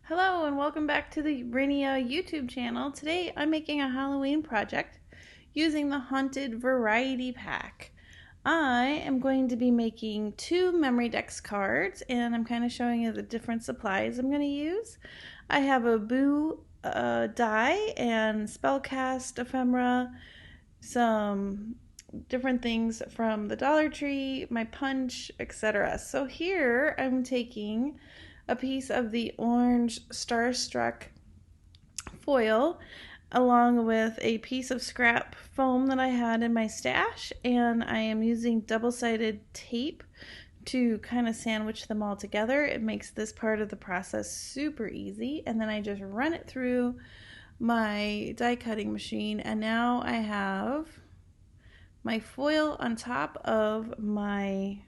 Hello and welcome back to the Rinea YouTube channel. Today I'm making a Halloween project using the Haunted Variety Pack. I am going to be making 2 Memory Dex cards and I'm kind of showing you the different supplies I'm going to use. I have a Boo die and spellcast ephemera, some different things from the Dollar Tree, my punch, etc. So here I'm taking a piece of the orange Starstruck foil along with a piece of scrap foam that I had in my stash, and I am using double-sided tape to kind of sandwich them all together. It makes this part of the process super easy, and then I just run it through my die cutting machine, and now I have my foil on top of my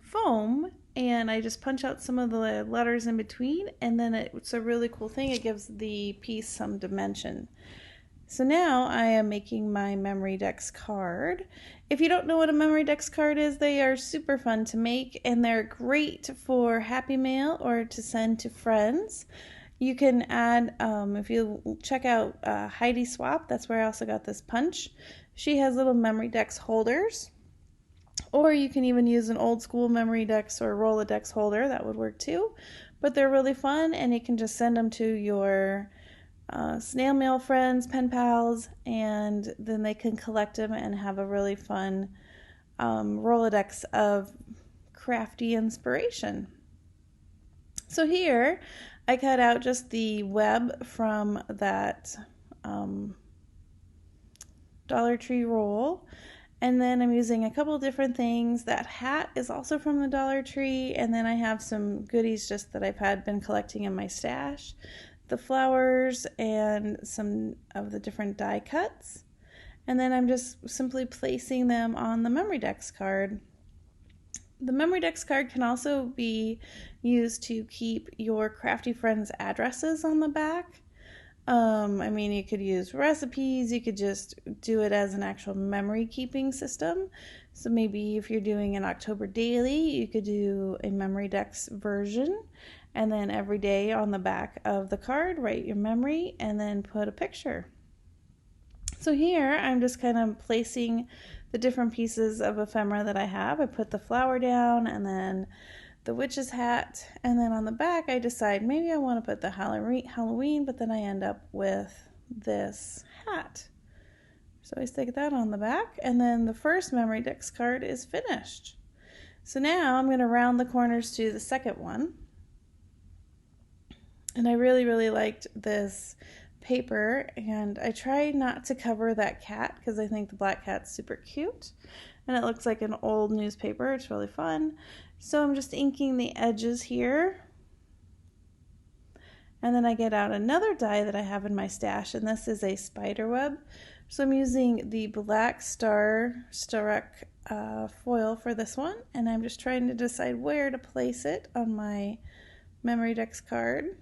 foam, and I just punch out some of the letters in between, and then it's a really cool thing. It gives the piece some dimension. So now I am making my Memory Dex card. If you don't know what a Memory Dex card is, they are super fun to make, and they're great for Happy Mail or to send to friends. You can add, if you check out Heidi Swap, that's where I also got this punch. She has little Memory Dex holders. Or you can even use an old school Memory Dex or Rolodex holder, that would work too. But they're really fun, and you can just send them to your snail mail friends, pen pals, and then they can collect them and have a really fun Rolodex of crafty inspiration. So here I cut out just the web from that Dollar Tree roll. And then I'm using a couple different things. That hat is also from the Dollar Tree. And then I have some goodies just that I've been collecting in my stash. The flowers and some of the different die cuts. And then I'm just simply placing them on the Memory Dex card. The Memory Dex card can also be used to keep your crafty friends' addresses on the back. I mean, you could use recipes, you could just do it as an actual memory keeping system. So maybe if you're doing an October daily, you could do a Memory Dex version, and then every day on the back of the card, write your memory and then put a picture. So here I'm just kind of placing the different pieces of ephemera that I have. I put the flower down and then the witch's hat, and then on the back I decide maybe I want to put the Halloween, but then I end up with this hat. So I stick that on the back, and then the first Memory Dex card is finished. So now I'm going to round the corners to the second one. And I really liked this paper, and I tried not to cover that cat because I think the black cat's super cute, and it looks like an old newspaper. It's really fun. So I'm just inking the edges here, and then I get out another die that I have in my stash, and this is a spider web. So I'm using the black Starstruck foil for this one, and I'm just trying to decide where to place it on my Memory Dex card.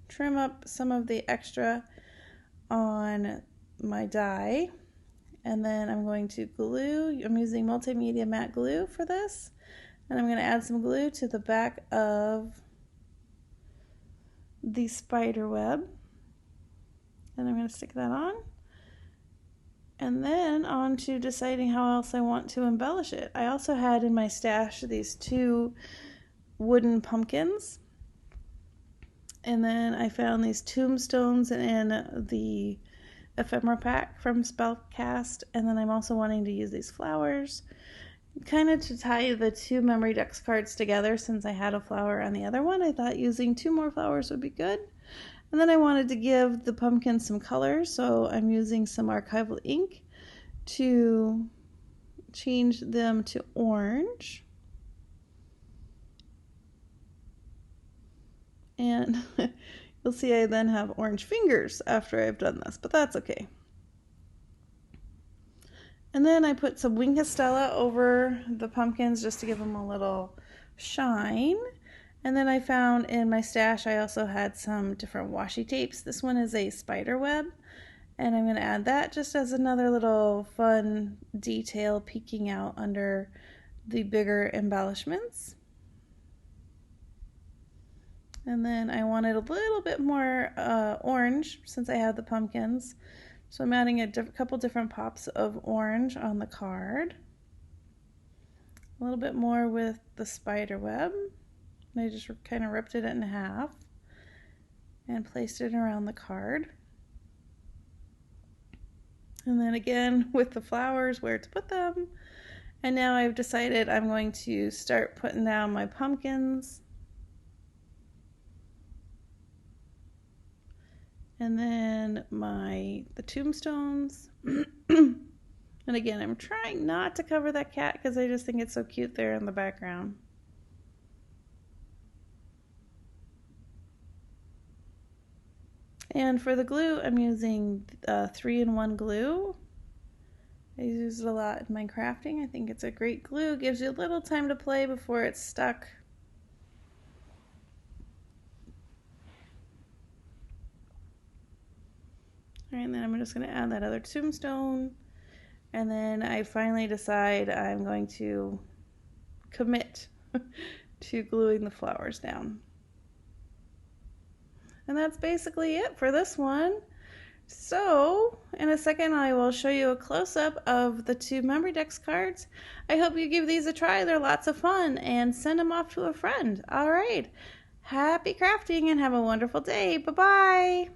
Trim up some of the extra on my die, and then I'm going to glue. I'm using multimedia matte glue for this, and I'm going to add some glue to the back of the spider web, and I'm going to stick that on, and then on to deciding how else I want to embellish it. I also had in my stash these 2 wooden pumpkins, and then I found these tombstones in the ephemera pack from Spellcast, and then I'm also wanting to use these flowers kind of to tie the 2 Memory Dex cards together. Since I had a flower on the other one, I thought using 2 more flowers would be good. And then I wanted to give the pumpkin some color, so I'm using some archival ink to change them to orange. And you'll see I then have orange fingers after I've done this, but that's okay. And then I put some Wing Castella over the pumpkins just to give them a little shine. And then I found in my stash I also had some different washi tapes. This one is a spider web, and I'm going to add that just as another little fun detail peeking out under the bigger embellishments. And then I wanted a little bit more orange since I have the pumpkins. So I'm adding a couple different pops of orange on the card. A little bit more with the spider web. I just kind of ripped it in half and placed it around the card. And then again with the flowers, where to put them. And now I've decided I'm going to start putting down my pumpkins. And then the tombstones. And again, I'm trying not to cover that cat because I just think it's so cute there in the background. And for the glue, I'm using 3-in-1 glue. I use it a lot in my crafting. I think it's a great glue. It gives you a little time to play before it's stuck. All right, and then I'm just going to add that other tombstone. And then I finally decide I'm going to commit to gluing the flowers down. And that's basically it for this one. So in a second I will show you a close-up of the 2 Memory Dex cards. I hope you give these a try. They're lots of fun, and send them off to a friend. All right, happy crafting and have a wonderful day. Bye-bye.